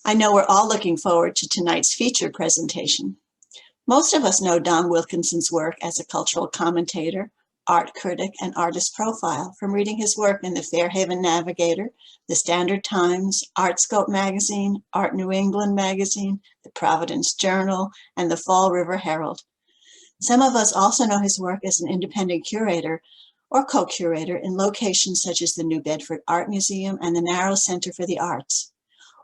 I know we're all looking forward to tonight's feature presentation. Most of us know Don Wilkinson's work as a cultural commentator, art critic, and artist profile from reading his work in the Fairhaven Navigator, the Standard Times, Artscope magazine, Art New England magazine, the Providence Journal, and the Fall River Herald. Some of us also know his work as an independent curator or co-curator in locations such as the New Bedford Art Museum and the Narrow Center for the Arts.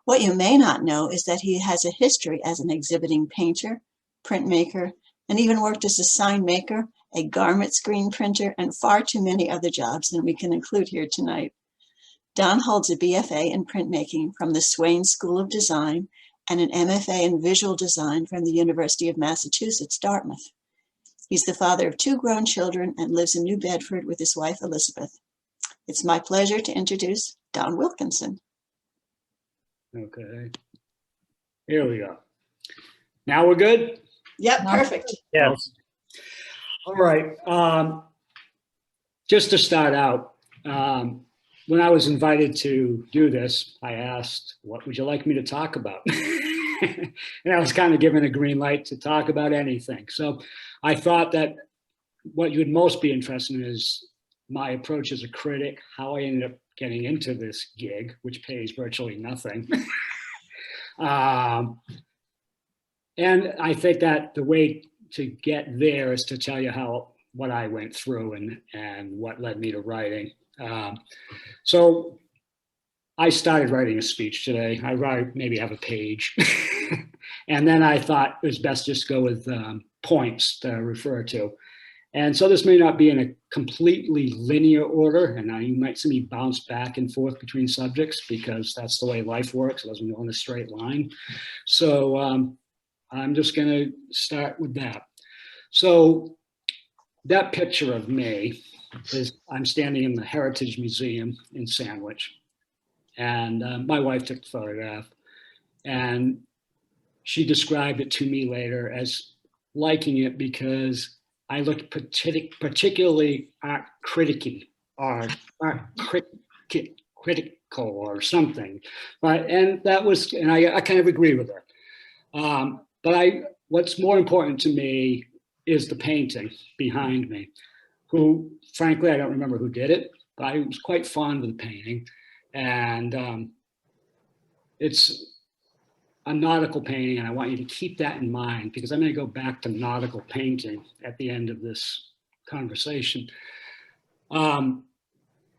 What you may not know is that he has a history as an exhibiting painter, printmaker, and even worked as a sign maker, a garment screen printer, and far too many other jobs than we can include here tonight. Don holds a BFA in printmaking from the Swain School of Design and an MFA in visual design from the University of Massachusetts, Dartmouth. He's the father of 2 grown children and lives in New Bedford with his wife, Elizabeth. It's my pleasure to introduce Don Wilkinson. Okay, here we go. Now we're good? Yep, perfect. Yes. All right, just to start out, when I was invited to do this, I asked, what would you like me to talk about? And I was kind of given a green light to talk about anything. So I thought that what you would most be interested in is my approach as a critic, how I ended up getting into this gig, which pays virtually nothing. And I think that the way to get there is to tell you what I went through and what led me to writing. So I started writing a speech today. I maybe have a page. And then I thought it was best just go with points to refer to. And so this may not be in a completely linear order, and you might see me bounce back and forth between subjects because that's the way life works. It doesn't go in a straight line. So I'm just going to start with that. So that picture of me is I'm standing in the Heritage Museum in Sandwich, and my wife took the photograph, and she described it to me later as liking it because I looked particularly art critical or something, and I kind of agree with her. But what's more important to me is the painting behind me, who frankly I don't remember who did it, but I was quite fond of the painting, and it's a nautical painting, and I want you to keep that in mind because I'm going to go back to nautical painting at the end of this conversation.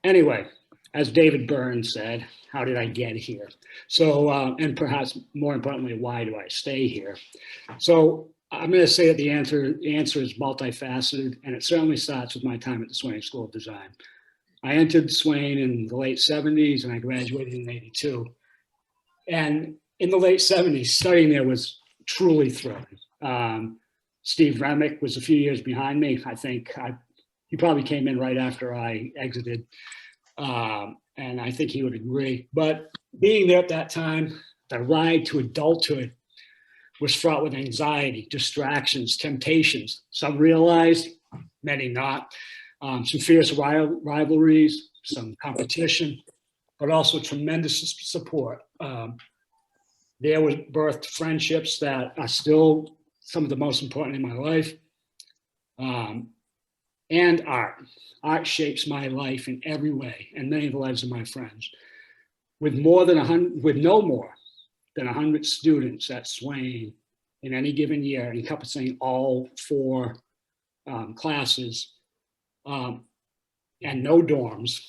Anyway, as David Byrne said, how did I get here? So, and perhaps more importantly, why do I stay here? So I'm going to say that the answer is multifaceted, and it certainly starts with my time at the Swain School of Design. I entered Swain in the late 70s, and I graduated in 82. And in the late 70s, studying there was truly thrilling. Steve Remick was a few years behind me. I think he probably came in right after I exited, and I think he would agree. But being there at that time, the ride to adulthood was fraught with anxiety, distractions, temptations. Some realized, many not. Some fierce rivalries, some competition, but also tremendous support. There was birthed friendships that are still some of the most important in my life. And art. Art shapes my life in every way, and many of the lives of my friends. With no more than 100 students at Swain in any given year, encompassing all 4 classes, and no dorms,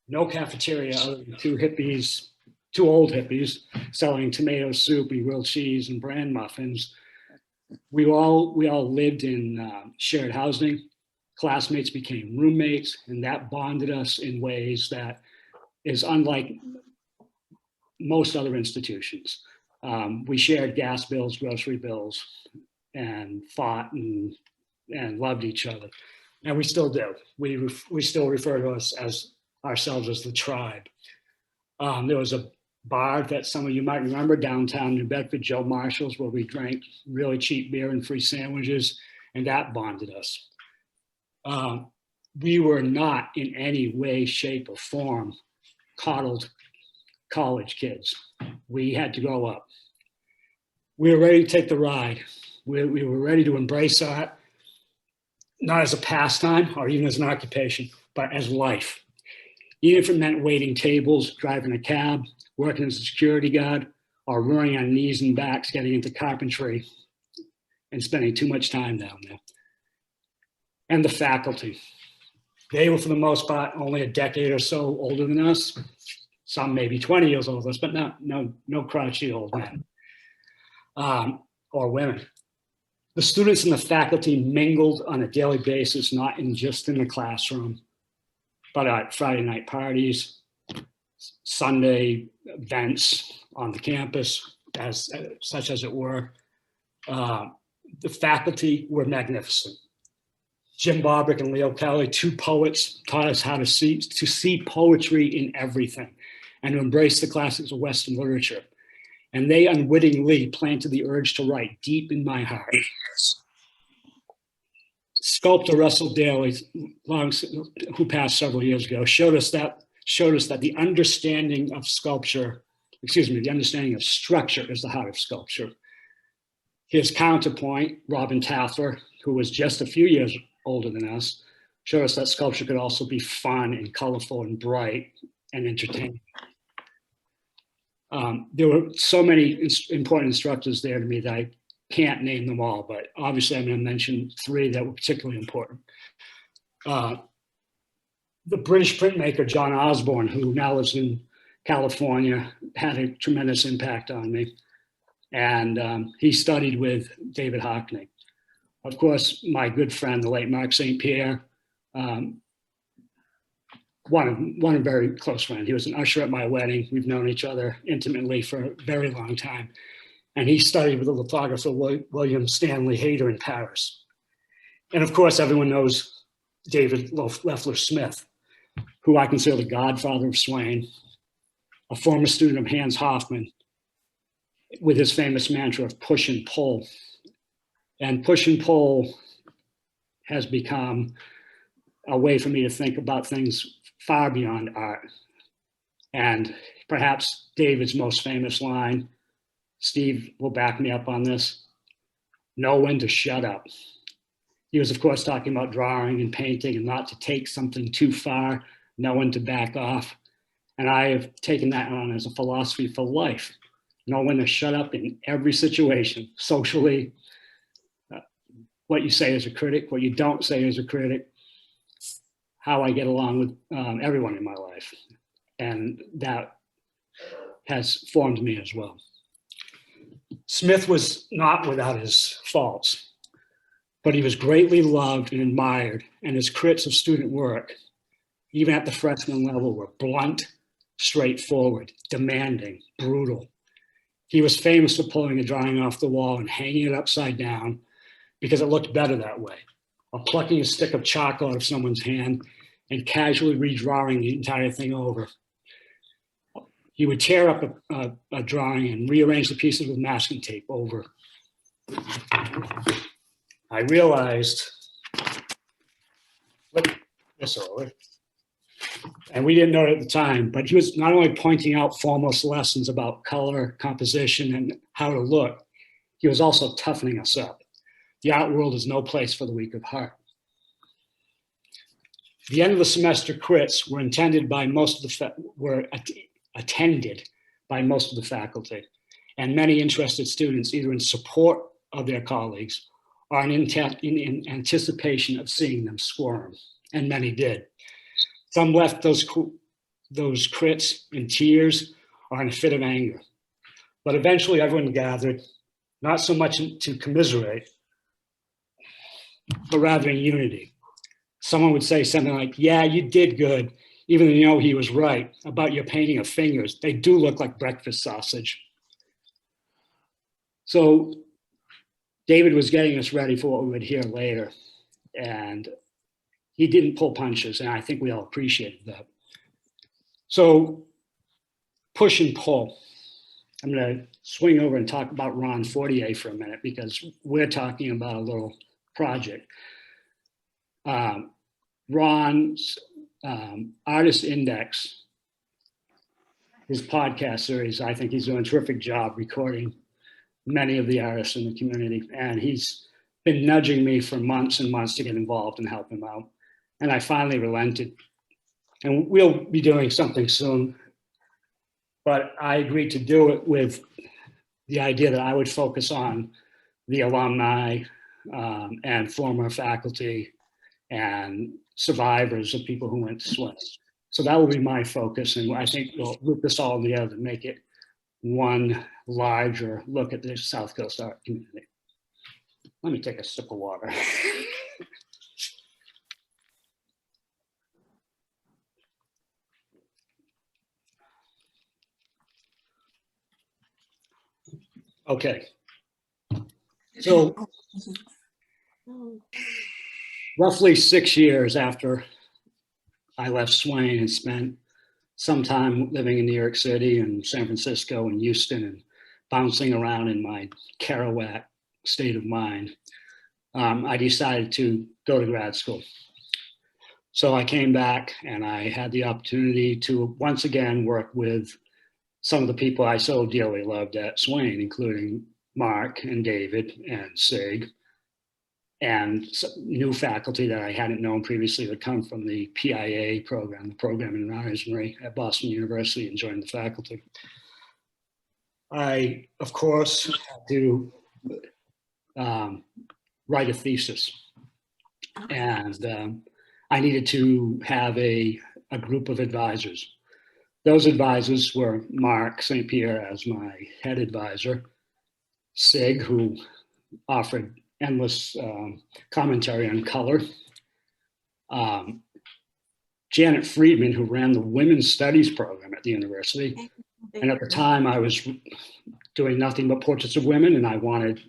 no cafeteria other than 2 old hippies selling tomato soup, grilled cheese, and bran muffins. We all lived in shared housing. Classmates became roommates, and that bonded us in ways that is unlike most other institutions. We shared gas bills, grocery bills, and fought and loved each other, and we still do. We still refer to ourselves as the tribe. There was a bar that some of you might remember downtown New Bedford, Joe Marshall's, where we drank really cheap beer and free sandwiches, and that bonded us. We were not in any way, shape, or form coddled college kids. We had to grow up. We were ready to take the ride. We were ready to embrace art, not as a pastime or even as an occupation, but as life. Even if it meant waiting tables, driving a cab, working as a security guard, or running on knees and backs getting into carpentry and spending too much time down there. And the faculty. They were, for the most part, only a decade or so older than us. Some maybe 20 years older than us, but no crotchety old men or women. The students and the faculty mingled on a daily basis, not just in the classroom, but at Friday night parties, Sunday events on the campus, such as it were. The faculty were magnificent. Jim Bobrick and Leo Kelly, two poets, taught us how to see poetry in everything and to embrace the classics of Western literature. And they unwittingly planted the urge to write deep in my heart. Sculptor Russell Daly, who passed several years ago, showed us that the understanding of sculpture, the understanding of structure is the heart of sculpture. His counterpoint, Robin Taffler, who was just a few years older than us, showed us that sculpture could also be fun and colorful and bright and entertaining. There were so many important instructors there to me that I can't name them all, but obviously I'm going to mention three that were particularly important. The British printmaker John Osborne, who now lives in California, had a tremendous impact on me. And he studied with David Hockney. Of course, my good friend, the late Mark St. Pierre, one very close friend. He was an usher at my wedding. We've known each other intimately for a very long time. And he studied with the lithographer William Stanley Hayter in Paris. And of course, everyone knows David Leffler Smith, who I consider the godfather of Swain, a former student of Hans Hofmann, with his famous mantra of push and pull. And push and pull has become a way for me to think about things far beyond art. And perhaps David's most famous line, Steve will back me up on this, know when to shut up. He was, of course, talking about drawing and painting and not to take something too far, know when to back off. And I have taken that on as a philosophy for life. Know when to shut up in every situation, socially, what you say as a critic, what you don't say as a critic, how I get along with everyone in my life. And that has formed me as well. Smith was not without his faults, but he was greatly loved and admired, and his critics of student work, even at the freshman level, were blunt, straightforward, demanding, brutal. He was famous for pulling a drawing off the wall and hanging it upside down because it looked better that way, or plucking a stick of chalk out of someone's hand and casually redrawing the entire thing over. He would tear up a drawing and rearrange the pieces with masking tape over. I realized, flip this over, and we didn't know it at the time, but he was not only pointing out foremost lessons about color, composition, and how to look, he was also toughening us up. The art world is no place for the weak of heart. The end of the semester crits were attended by most of the faculty and many interested students, either in support of their colleagues or in anticipation of seeing them squirm, and many did. Some left those crits in tears or in a fit of anger. But eventually everyone gathered, not so much to commiserate, but rather in unity. Someone would say something like, yeah, you did good, even though you know he was right about your painting of fingers. They do look like breakfast sausage. So David was getting us ready for what we would hear later. And he didn't pull punches, and I think we all appreciated that. So push and pull. I'm going to swing over and talk about Ron Fortier for a minute because we're talking about a little project. Ron's artist index his podcast series. I think he's doing a terrific job recording many of the artists in the community. And he's been nudging me for months and months to get involved and help him out. And I finally relented. And we'll be doing something soon. But I agreed to do it with the idea that I would focus on the alumni and former faculty and survivors of people who went to swim. So that will be my focus. And I think we'll loop this all together and make it one larger look at the South Coast art community. Let me take a sip of water. Okay. So roughly 6 years after I left Swain and spent some time living in New York City and San Francisco and Houston and bouncing around in my Kerouac state of mind, I decided to go to grad school. So I came back and I had the opportunity to once again work with some of the people I so dearly loved at Swain, including Mark and David and Sig, and new faculty that I hadn't known previously that come from the PIA program, the program in artistry at Boston University, and joined the faculty. I, of course, had to write a thesis, and I needed to have a group of advisors. Those advisors were Mark St. Pierre as my head advisor, Sig, who offered endless commentary on color, Janet Friedman, who ran the Women's Studies program at the university. And at the time, I was doing nothing but portraits of women, and I wanted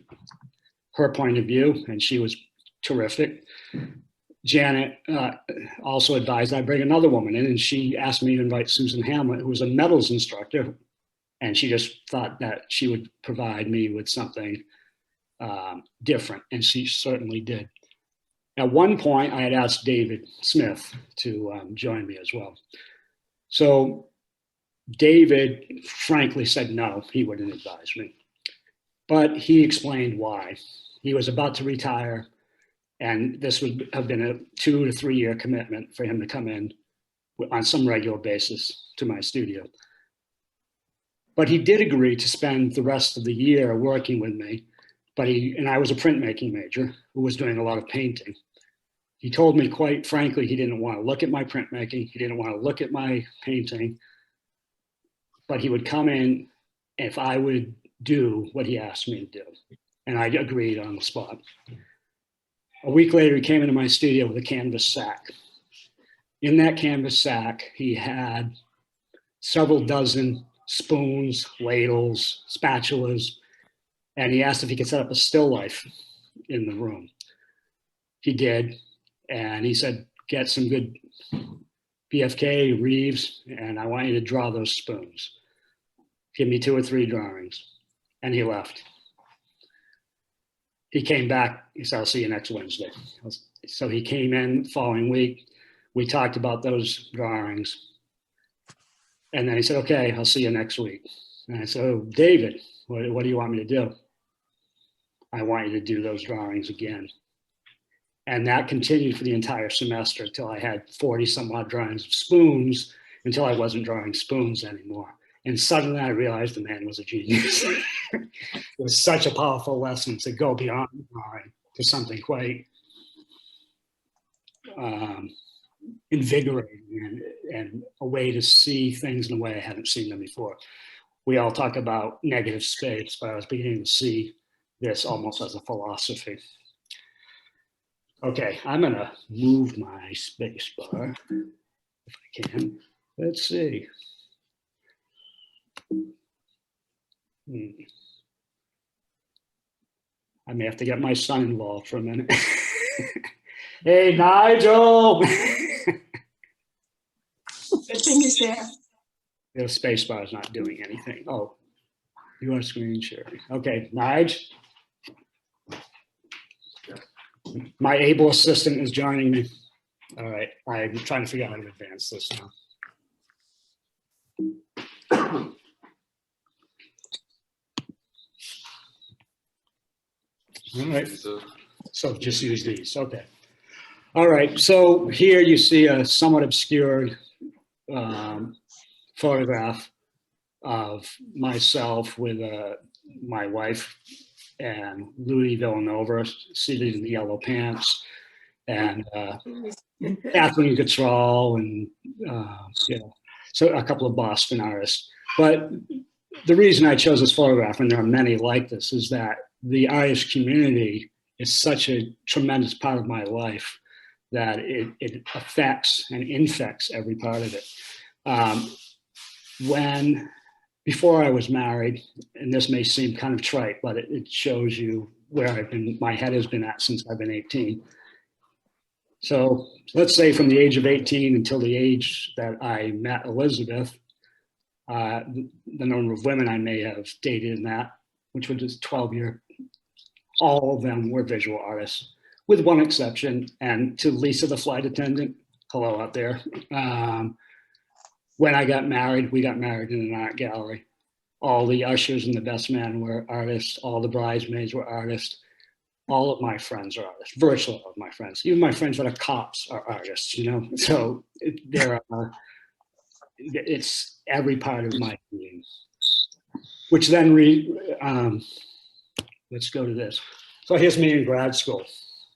her point of view, and she was terrific. Janet also advised I bring another woman in, and she asked me to invite Susan Hamlet, who was a medals instructor, and she just thought that she would provide me with something different, and she certainly did. At one point, I had asked David Smith to join me as well. So David frankly said no, he wouldn't advise me. But he explained why. He was about to retire, and this would have been a 2 to 3 year commitment for him to come in on some regular basis to my studio. But he did agree to spend the rest of the year working with me. And I was a printmaking major who was doing a lot of painting. He told me quite frankly, he didn't want to look at my printmaking. He didn't want to look at my painting, but he would come in if I would do what he asked me to do. And I agreed on the spot. A week later, he came into my studio with a canvas sack. In that canvas sack, he had several dozen spoons, ladles, spatulas, and he asked if he could set up a still life in the room. He did, and he said, get some good BFK, Reeves, and I want you to draw those spoons. Give me 2 or 3 drawings. And he left. He came back, he said, I'll see you next Wednesday. So he came in the following week. We talked about those drawings. And then he said, okay, I'll see you next week. And I said, oh, David, what do you want me to do? I want you to do those drawings again. And that continued for the entire semester until I had 40 some odd drawings of spoons, until I wasn't drawing spoons anymore. And suddenly I realized the man was a genius. It was such a powerful lesson to go beyond drawing to something quite invigorating and a way to see things in a way I hadn't seen them before. We all talk about negative space, but I was beginning to see this almost as a philosophy. Okay, I'm gonna move my space bar if I can. Let's see. I may have to get my son involved for a minute. Hey, Nigel! Good thing he's there. The space bar is not doing anything. Oh, you are screen sharing. Okay, Nigel. My able assistant is joining me. All right, I'm trying to figure out how to advance this now. All right, so just use these, okay. All right, so here you see a somewhat obscured photograph of myself with my wife and Louis Villanova seated in the yellow pants, and Catherine Gatrell, and so a couple of Boston artists. But the reason I chose this photograph, and there are many like this, is that the Irish community is such a tremendous part of my life that it affects and infects every part of it. Before I was married, and this may seem kind of trite, but it shows you where my head has been at since I've been 18. So let's say from the age of 18 until the age that I met Elizabeth, the number of women I may have dated in that, which was just 12-year, all of them were visual artists, with one exception, and to Lisa, the flight attendant, hello out there. When I got married, we got married in an art gallery. All the ushers and the best men were artists. All the bridesmaids were artists. All of my friends are artists, virtually all of my friends. Even my friends that are cops are artists, you know? So it's every part of my being. Which then, let's go to this. So here's me in grad school.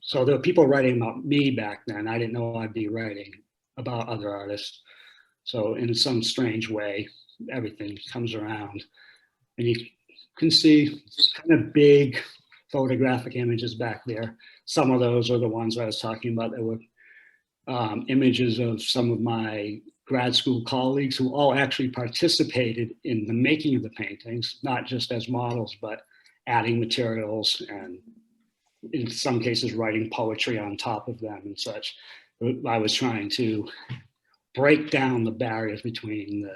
So there were people writing about me back then. I didn't know I'd be writing about other artists. So in some strange way, everything comes around. And you can see kind of big photographic images back there. Some of those are the ones I was talking about. There were images of some of my grad school colleagues who all actually participated in the making of the paintings, not just as models, but adding materials and in some cases writing poetry on top of them and such. I was trying to break down the barriers between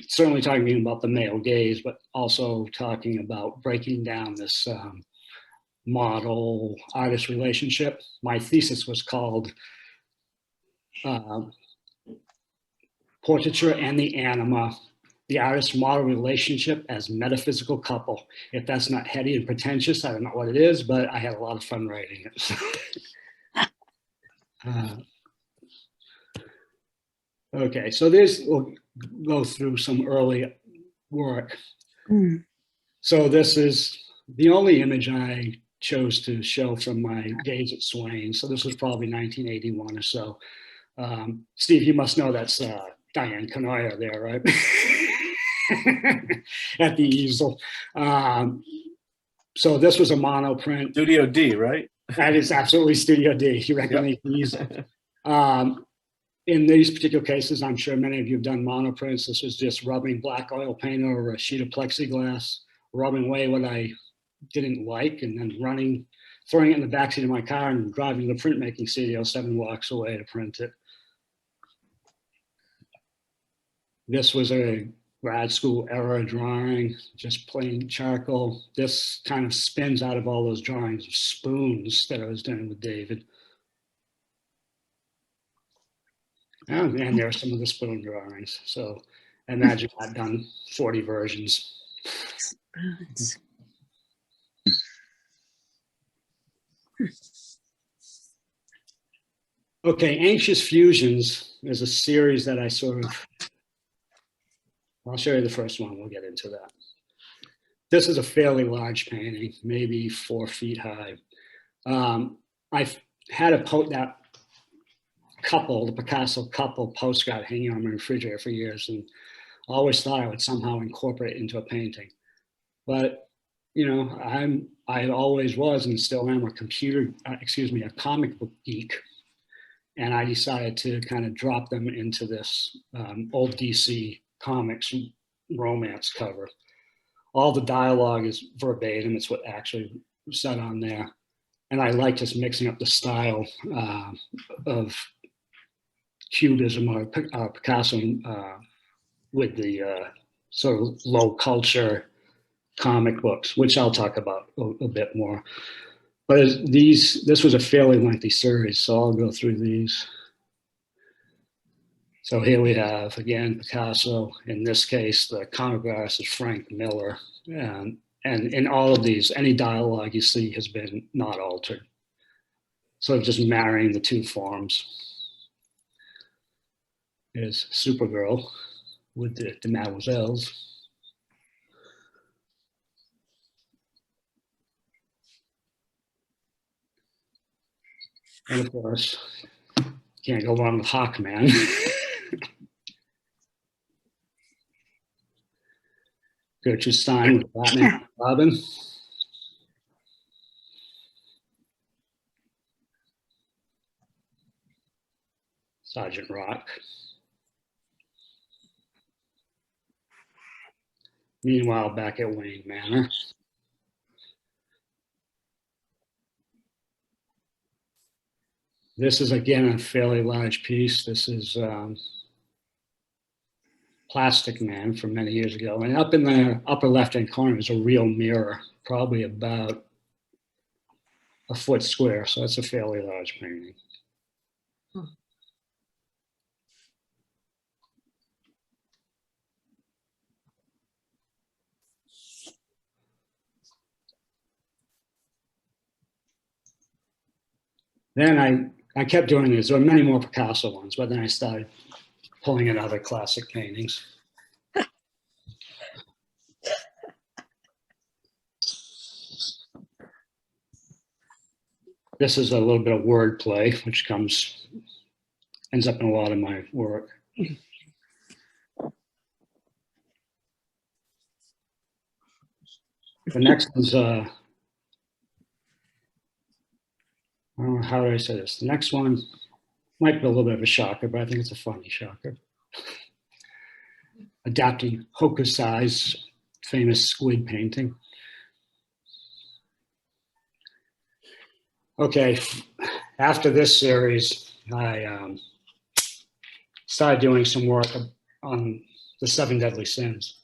certainly talking about the male gaze, but also talking about breaking down this model artist relationship. My thesis was called Portraiture and the Anima, the artist model relationship as metaphysical couple. If that's not heady and pretentious, I don't know what it is, but I had a lot of fun writing it. Okay, so we'll go through some early work. So this is the only image I chose to show from my days at Swain. So this was probably 1981 or so. Steve, you must know that's Diane Canoia there, right? At the easel. So this was a monoprint. Studio D, right? That is absolutely Studio D. You recognize the easel. In these particular cases, I'm sure many of you have done monoprints. This was just rubbing black oil paint over a sheet of plexiglass, rubbing away what I didn't like, and then throwing it in the backseat of my car and driving to the printmaking studio 7 blocks away to print it. This was a grad school era drawing, just plain charcoal. This kind of spins out of all those drawings of spoons that I was doing with David. And there are some of the spoon drawings. So I imagine I've done 40 versions. Okay, Anxious Fusions is a series that I I'll show you the first one, we'll get into that. This is a fairly large painting, maybe 4 feet high. I've had that couple, the Picasso couple postcard hanging on my refrigerator for years, and always thought I would somehow incorporate it into a painting. But, you know, I always was and still am a comic book geek. And I decided to kind of drop them into this old DC Comics romance cover. All the dialogue is verbatim. It's what actually said on there. And I like just mixing up the style of Cubism or Picasso with the sort of low culture comic books, which I'll talk about a bit more. But this was a fairly lengthy series, so I'll go through these. So here we have, again, Picasso. In this case, the comic artist is Frank Miller. And in all of these, any dialogue you see has been not altered. So just marrying the two forms. Is Supergirl with the Demoiselles. And of course, can't go wrong with Hawkman. Gertrude Stein with Batman and Robin. Sergeant Rock. Meanwhile, back at Wayne Manor. This is, again, a fairly large piece. This is Plastic Man from many years ago. And up in the upper left-hand corner is a real mirror, probably about a foot square. So that's a fairly large painting. Then I kept doing this. There were many more Picasso ones, but then I started pulling in other classic paintings. This is a little bit of wordplay, which ends up in a lot of my work. The next one's, I don't know, how do I say this? The next one might be a little bit of a shocker, but I think it's a funny shocker. Adapting Hokusai's famous squid painting. Okay, after this series, I started doing some work on the 7 Deadly Sins.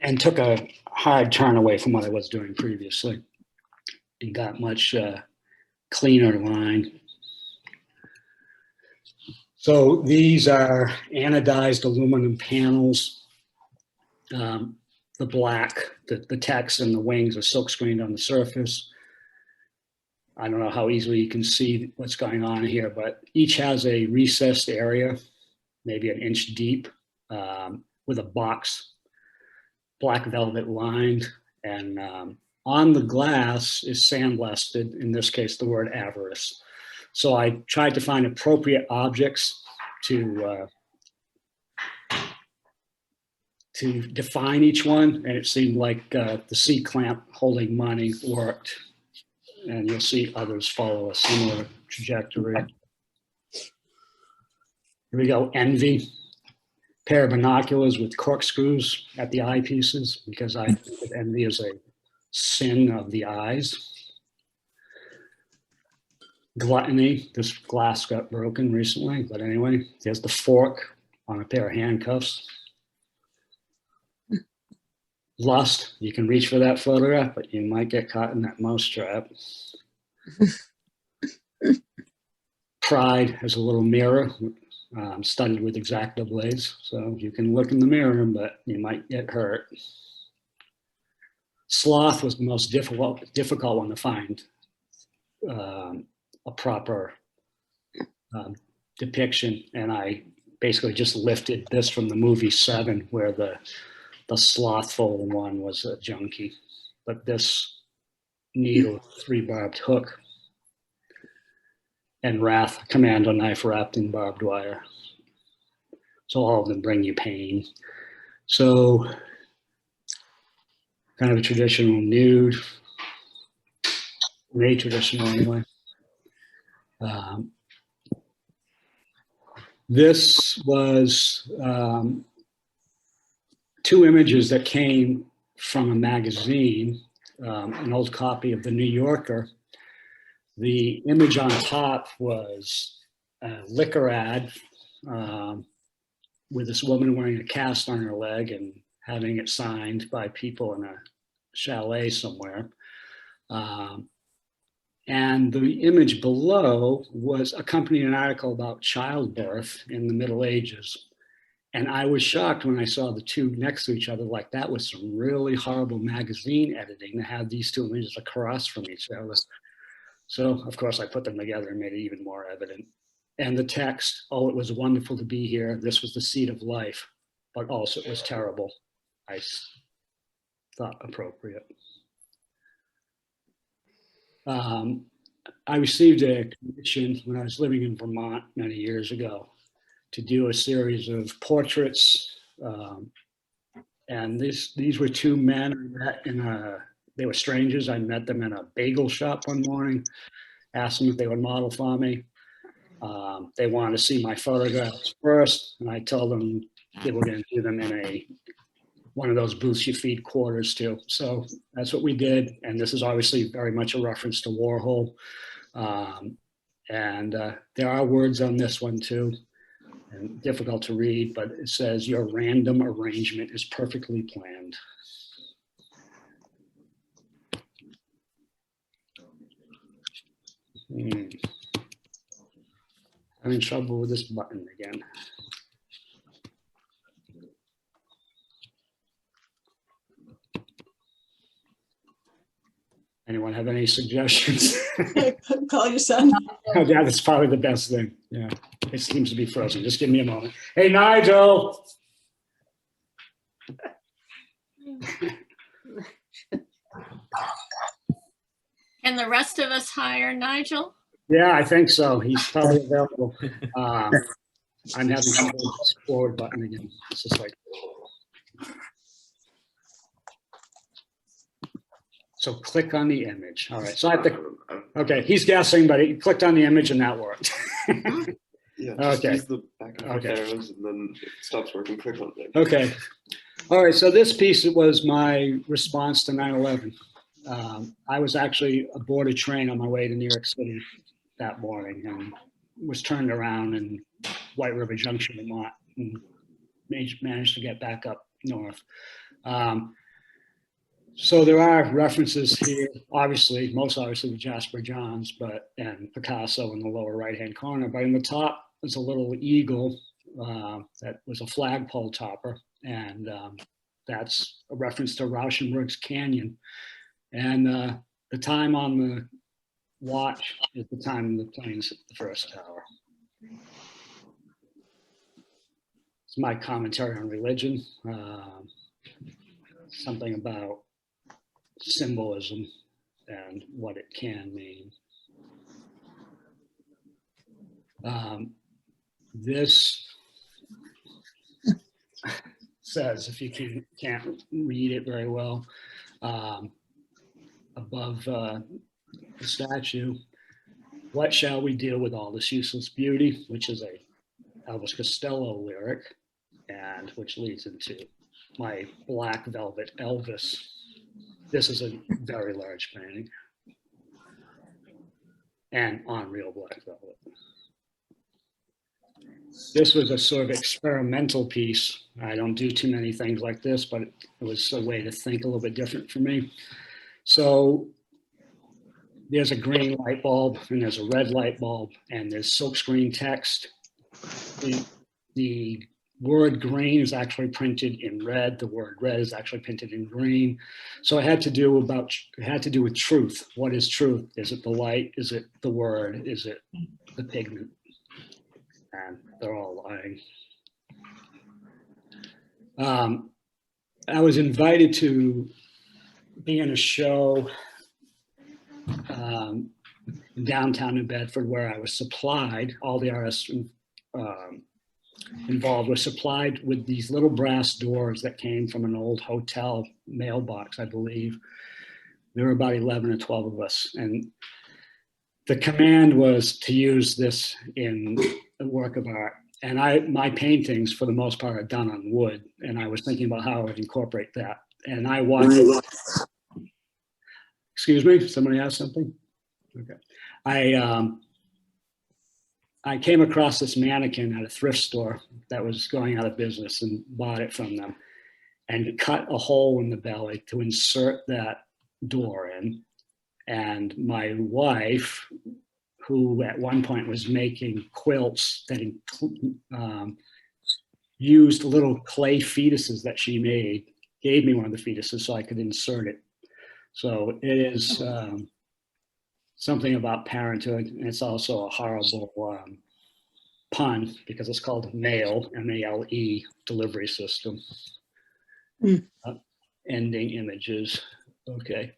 And took a hard turn away from what I was doing previously and got much cleaner line. So these are anodized aluminum panels. The black, the text and the wings are silk screened on the surface. I don't know how easily you can see what's going on here, but each has a recessed area, maybe an inch deep, with a box, black velvet lined, and on the glass is sandblasted, in this case, the word avarice. So I tried to find appropriate objects to define each one, and it seemed like the C-clamp holding money worked, and you'll see others follow a similar trajectory. Here we go, envy. Pair of binoculars with corkscrews at the eyepieces, because I think that envy is a sin of the eyes. Gluttony, this glass got broken recently, but anyway, there's the fork on a pair of handcuffs. Lust, you can reach for that photograph, but you might get caught in that mouse trap. Pride has a little mirror studded with X-Acto blades, so you can look in the mirror, but you might get hurt. Sloth was the most difficult one to find a proper depiction, and I basically just lifted this from the movie Seven, where the slothful one was a junkie, but this needle, 3-barbed hook, and Wrath, commando knife wrapped in barbed wire. So all of them bring you pain. So kind of a traditional nude, very traditional anyway. This was 2 images that came from a magazine, an old copy of the New Yorker. The image on top was a liquor ad with this woman wearing a cast on her leg and having it signed by people in a chalet somewhere. And the image below was accompanying an article about childbirth in the Middle Ages. And I was shocked when I saw the two next to each other, like that was some really horrible magazine editing to have these two images across from each other. So, of course, I put them together and made it even more evident. And the text, oh, it was wonderful to be here. This was the seat of life, but also it was terrible. I thought appropriate. I received a commission when I was living in Vermont many years ago to do a series of portraits. And these were two men I met they were strangers. I met them in a bagel shop one morning, asked them if they would model for me. They wanted to see my photographs first, and I told them they were going to do them in one of those booths you feed quarters to. So that's what we did. And this is obviously very much a reference to Warhol. There are words on this one too, and difficult to read, but it says, your random arrangement is perfectly planned. Having trouble with this button again. Anyone have any suggestions? Call your son. Oh, yeah, that's probably the best thing. Yeah, it seems to be frozen. Just give me a moment. Hey, Nigel. Can the rest of us hire Nigel? Yeah, I think so. He's probably available. I'm having trouble with this forward button again. It's just like. So click on the image. All right. So I have to. Okay, he's guessing, but he clicked on the image and that worked. Yeah. Okay. Use the back and forth arrows, and then if it stops working, click on it. Okay. All right. So this piece was my response to 9/11. I was actually aboard a train on my way to New York City that morning and was turned around in White River Junction, Vermont, and managed to get back up north. So there are references here, obviously, most obviously to Jasper Johns, and Picasso in the lower right-hand corner. But in the top is a little eagle that was a flagpole topper, and that's a reference to Rauschenberg's Canyon. And the time on the watch is the time the planes hit the first tower. It's my commentary on religion, something about symbolism and what it can mean. This says, if you can't read it very well, above the statue, what shall we do with all this useless beauty, which is a Elvis Costello lyric, and which leads into my Black Velvet Elvis. This is a very large painting and on real black velvet. This was a sort of experimental piece. I don't do too many things like this, but it was a way to think a little bit different for me. So there's a green light bulb and there's a red light bulb and there's silkscreen text. The word green is actually printed in red. The word red is actually printed in green. So it had to do with truth. What is truth? Is it the light? Is it the word? Is it the pigment? And they're all lying. I was invited to be in a show in downtown New Bedford where I was supplied, all the artists involved were supplied with these little brass doors that came from an old hotel mailbox, I believe. There were about 11 or 12 of us. And the command was to use this in a work of art. And my paintings, for the most part, are done on wood. And I was thinking about how I would incorporate that. And I watched, excuse me, somebody asked something? Okay. I came across this mannequin at a thrift store that was going out of business and bought it from them and cut a hole in the belly to insert that door in And my wife, who at one point was making quilts that used little clay fetuses that she made, gave me one of the fetuses so I could insert it. So it is something about parenthood, and it's also a horrible pun because it's called MALE, M-A-L-E, delivery system. Ending images. Okay.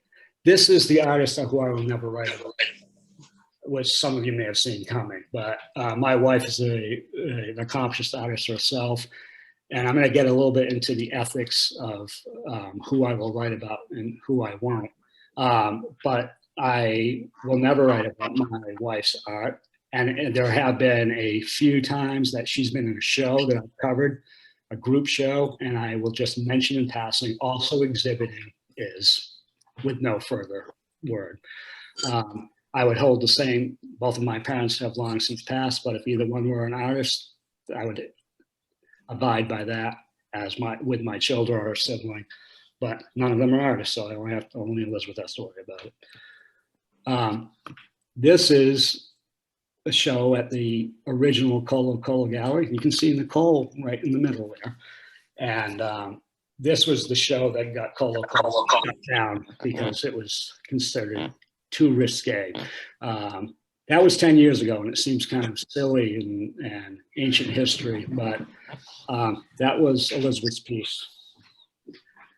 This is the artist who I will never write about, which some of you may have seen coming, but my wife is an accomplished artist herself, and I'm going to get a little bit into the ethics of who I will write about and who I won't. But I will never write about my wife's art, and there have been a few times that she's been in a show that I've covered, a group show, and I will just mention in passing, also exhibiting is, with no further word. I would hold the same, both of my parents have long since passed, but if either one were an artist, I would abide by that as with my children or a sibling, but none of them are artists, so only Elizabeth has to worry about it. This is a show at the original Colo Gallery. You can see Nicole right in the middle there. And this was the show that got Colo shut down because it was considered too risque. That was 10 years ago, and it seems kind of silly and ancient history, but that was Elizabeth's piece.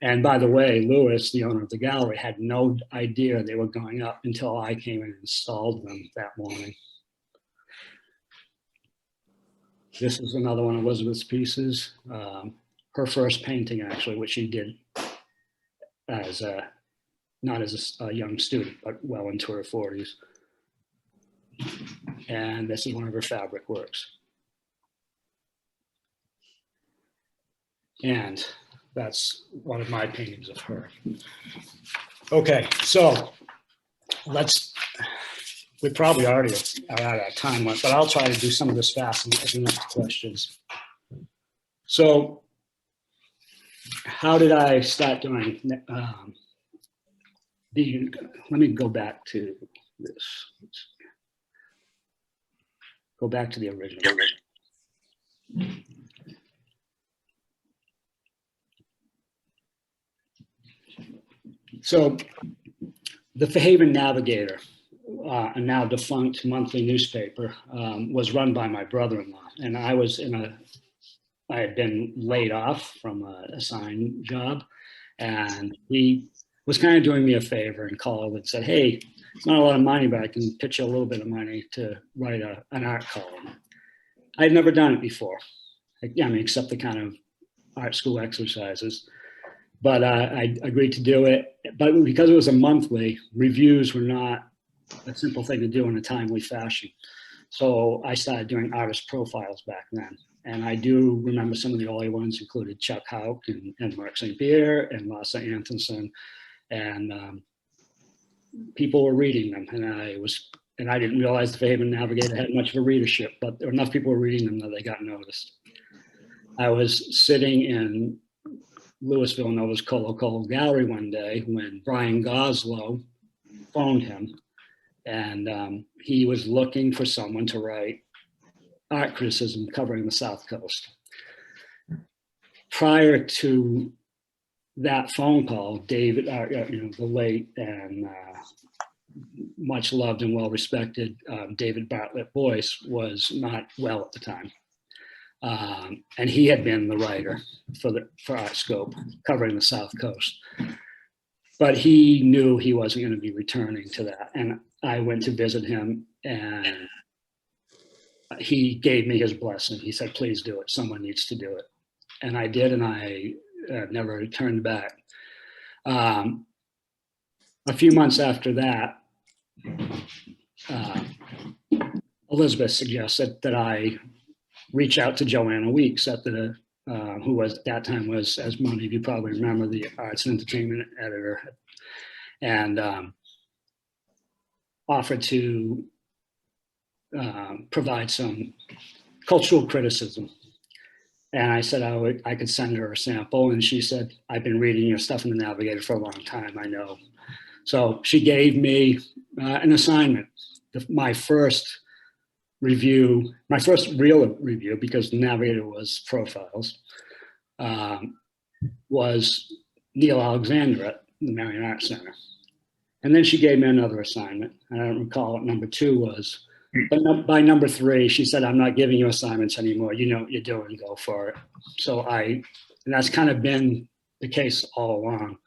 And by the way, Lewis, the owner of the gallery, had no idea they were going up until I came and installed them that morning. This is another one of Elizabeth's pieces. Her first painting, actually, which she did as not as a young student, but well into her 40s. And this is one of her fabric works. And that's one of my paintings of her. Okay, so we probably already are at our time limit, but I'll try to do some of this fast and get enough questions. So how did I start doing let me go back to this. Go back to the original. So the Fairhaven Navigator, a now defunct monthly newspaper, was run by my brother-in-law, and I had been laid off from an assigned job, and he was kind of doing me a favor and called and said, hey, it's not a lot of money, but I can pitch you a little bit of money to write an art column. I'd never done it before, except the kind of art school exercises. But I agreed to do it. But because it was a monthly, reviews were not a simple thing to do in a timely fashion. So I started doing artist profiles back then. And I do remember some of the early ones included Chuck Houck and Mark St. Pierre and Lasse Antonsen. And people were reading them. And I didn't realize the Fairhaven Navigator had much of a readership, but there were enough people were reading them that they got noticed. I was sitting in Louis Villanova's Colo Gallery one day when Brian Goslow phoned him, and he was looking for someone to write art criticism covering the South Coast. Prior to that phone call, David, the late and much loved and well respected David Bartlett Boyce was not well at the time. And he had been the writer for ArtScope covering the South Coast. But he knew he wasn't going to be returning to that. And I went to visit him, and he gave me his blessing. He said, please do it. Someone needs to do it. And I did, and I never turned back. A few months after that, Elizabeth suggested that I reach out to Joanna Weeks who was at that time was, as many of you probably remember, the arts and entertainment editor, and offered to provide some cultural criticism. And I said I could send her a sample, and she said, I've been reading your stuff in the Navigator for a long time. I know So she gave me an assignment. My first review, my first real review, because the Navigator was profiles, was Neil Alexander at the Marion Arts Center. And then she gave me another assignment. I don't recall what number 2 was. But by number 3, she said, I'm not giving you assignments anymore. You know what you're doing, go for it. So and that's kind of been the case all along.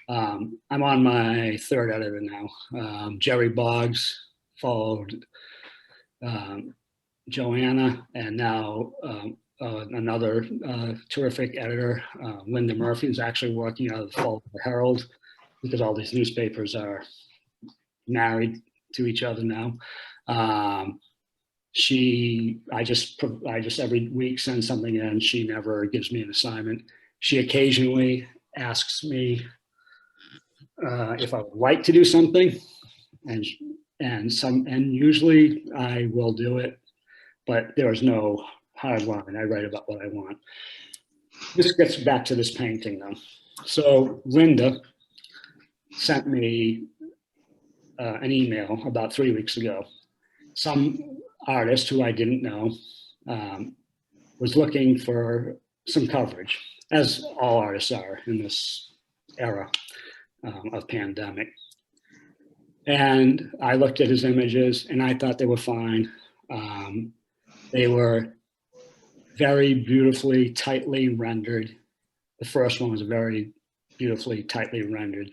I'm on my 3rd editor now. Jerry Boggs followed Joanna, and now another terrific editor, Linda Murphy, is actually working out of the Fall Herald, because all these newspapers are married to each other now. I just every week send something in. She never gives me an assignment. She occasionally asks me if I would like to do something, and usually I will do it, but there is no hard line. I write about what I want. This gets back to this painting though. So Linda sent me an email about 3 weeks ago. Some artist who I didn't know was looking for some coverage, as all artists are in this era of pandemic. And I looked at his images and I thought they were fine. They were very beautifully, tightly rendered. The first one was a very beautifully, tightly rendered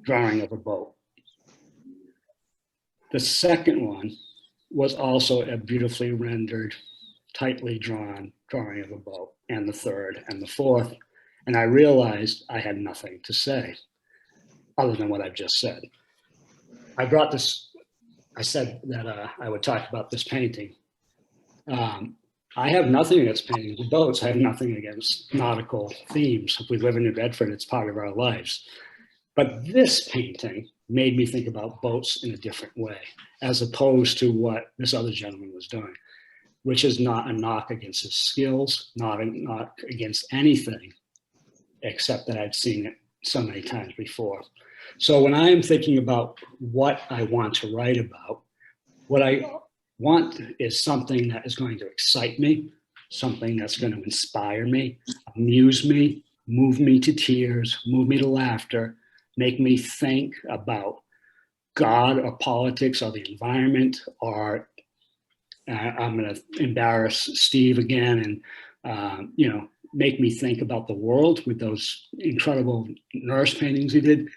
drawing of a boat. The second one was also a beautifully rendered, tightly drawn drawing of a boat, and the third and the fourth. And I realized I had nothing to say other than what I've just said. I said that I would talk about this painting. I have nothing against painting the boats. I have nothing against nautical themes. If we live in New Bedford, it's part of our lives. But this painting made me think about boats in a different way, as opposed to what this other gentleman was doing, which is not a knock against his skills, not a knock against anything, except that I'd seen it so many times before. So when I am thinking about what I want to write about, what I want is something that is going to excite me, something that's going to inspire me, amuse me, move me to tears, move me to laughter, make me think about God or politics or the environment, or I'm going to embarrass Steve again and, make me think about the world with those incredible nurse paintings he did.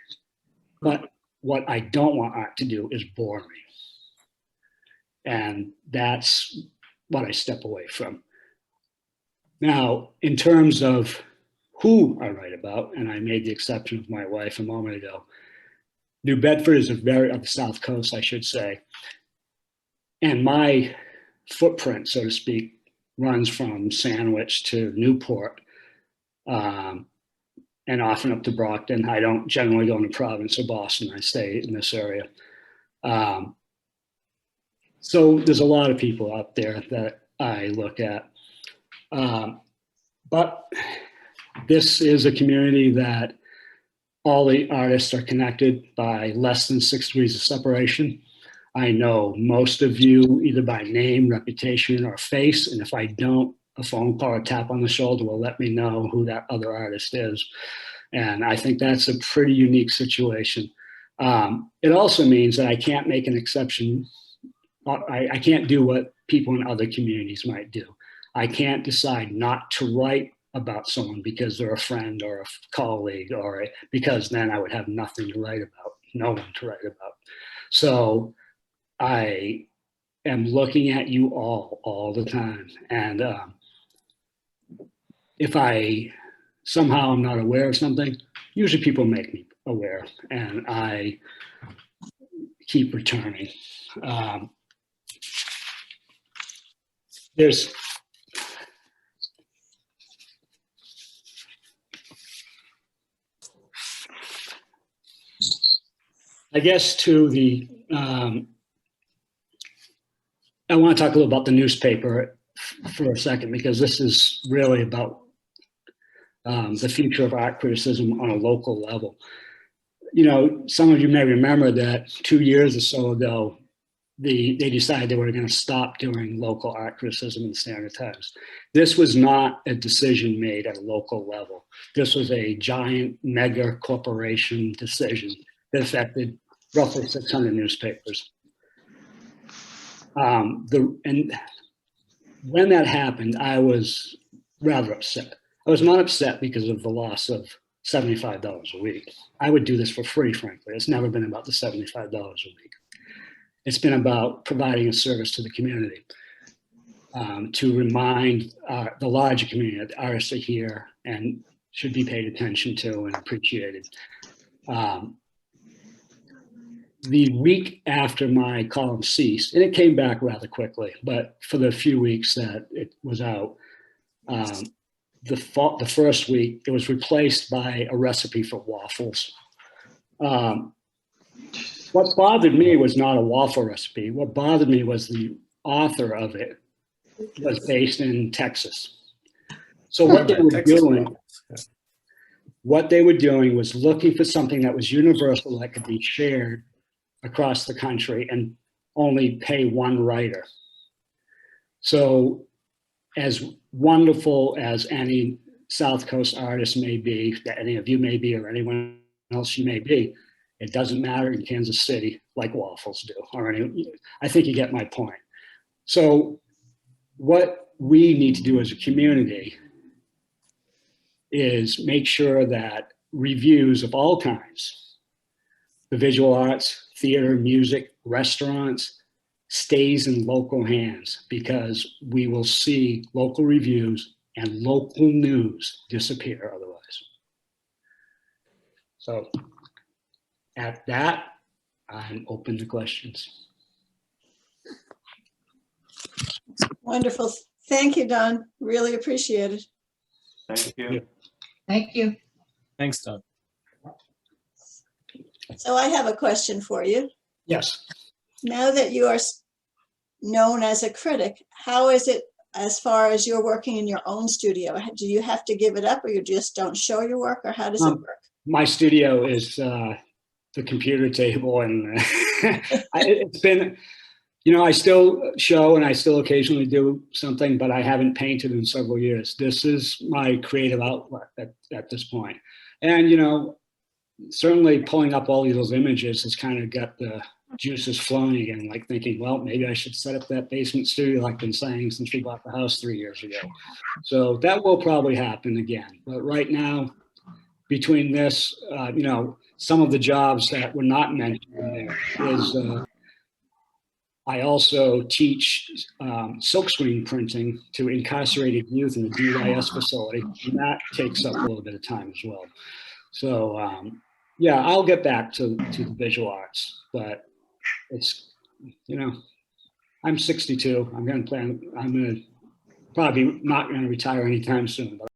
But what I don't want art to do is bore me. And that's what I step away from. Now, in terms of who I write about, and I made the exception of my wife a moment ago, New Bedford is of the South Coast, I should say. And my footprint, so to speak, runs from Sandwich to Newport, and often up to Brockton. I don't generally go into Providence or Boston. I stay in this area. So there's a lot of people out there that I look at. But this is a community that all the artists are connected by less than 6 degrees of separation. I know most of you either by name, reputation, or face, and if I don't, a phone call or a tap on the shoulder will let me know who that other artist is. And I think that's a pretty unique situation. It also means that I can't make an exception. I can't do what people in other communities might do. I can't decide not to write about someone because they're a friend or a colleague, or because then I would have nothing to write about, no one to write about. So I am looking at you all the time. And if I somehow am not aware of something, usually people make me aware, and I keep returning. I guess I want to talk a little about the newspaper for a second, because this is really about the future of art criticism on a local level. you know, some of you may remember that 2 years or so ago, they decided they were going to stop doing local art criticism in the Standard Times. This was not a decision made at a local level. This was a giant mega corporation decision that affected roughly 600 newspapers. And when that happened, I was rather upset. I was not upset because of the loss of $75 a week. I would do this for free, frankly. It's never been about the $75 a week. It's been about providing a service to the community, to remind the larger community that artists are here and should be paid attention to and appreciated. The week after my column ceased, and it came back rather quickly, but for the few weeks that it was out, the first week, it was replaced by a recipe for waffles. What bothered me was not a waffle recipe. What bothered me was the author of it was based in Texas. So what they were doing was looking for something that was universal, that could be shared across the country and only pay one writer. So as wonderful as any South Coast artist may be, that any of you may be, or anyone else you may be, it doesn't matter in Kansas City like waffles do, or I think you get my point. So what we need to do as a community is make sure that reviews of all kinds, the visual arts, theater, music, restaurants, stays in local hands, because we will see local reviews and local news disappear otherwise. So at that, I'm open to questions. Wonderful. Thank you, Don. Really appreciate it. Thank you. Thank you. Thanks, Don. So I have a question for you. Yes. Now that you are known as a critic, how is it as far as you're working in your own studio? Do you have to give it up, or you just don't show your work, or how does it work? My studio is the computer table, and it's been, you know, I still show and I still occasionally do something, but I haven't painted in several years. This is my creative outlet at this point. And, you know, certainly pulling up all those images has kind of got the juices flowing again, like thinking, well, maybe I should set up that basement studio like I've been saying since we bought the house 3 years ago. So that will probably happen again. But right now, between this, you know, some of the jobs that were not mentioned there is I also teach silkscreen printing to incarcerated youth in the DYS facility, and that takes up a little bit of time as well. So yeah, I'll get back to the visual arts, but it's, you know, I'm 62. I'm going to probably not going to retire anytime soon, but